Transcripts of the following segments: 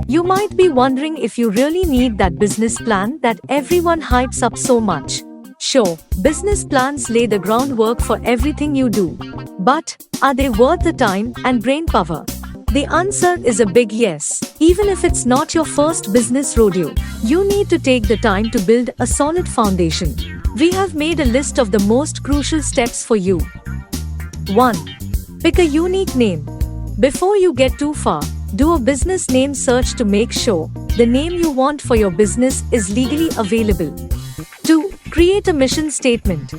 You might be wondering if you really need that business plan that everyone hypes up so much. Sure, business plans lay the groundwork for everything you do. But, are they worth the time and brain power? The answer is a big yes. Even if it's not your first business rodeo, you need to take the time to build a solid foundation. We have made a list of the most crucial steps for you. 1. Pick a unique name. Before you get too far, do a business name search to make sure the name you want for your business is legally available. 2. Create a mission statement.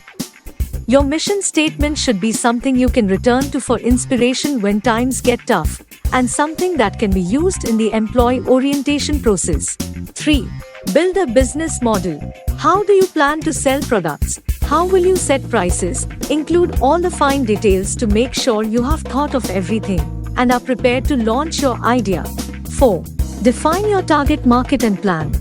Your mission statement should be something you can return to for inspiration when times get tough, and something that can be used in the employee orientation process. 3. Build a business model. How do you plan to sell products? How will you set prices? Include all the fine details to make sure you have thought of everything and are prepared to launch your idea. 4. Define your target market and plan.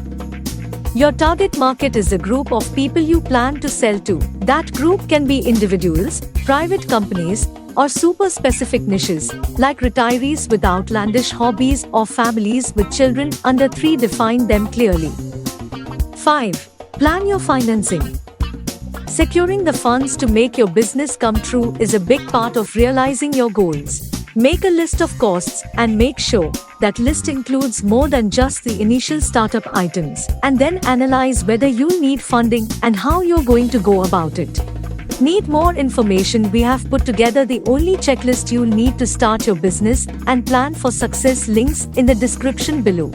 Your target market is a group of people you plan to sell to. That group can be individuals, private companies, or super specific niches, like retirees with outlandish hobbies or families with children under 3. Define them clearly. 5. Plan your financing. Securing the funds to make your business come true is a big part of realizing your goals. Make a list of costs and make sure that list includes more than just the initial startup items, and then analyze whether you need funding and how you're going to go about it. Need more information? We have put together the only checklist you'll need to start your business and plan for success. Links in the description below.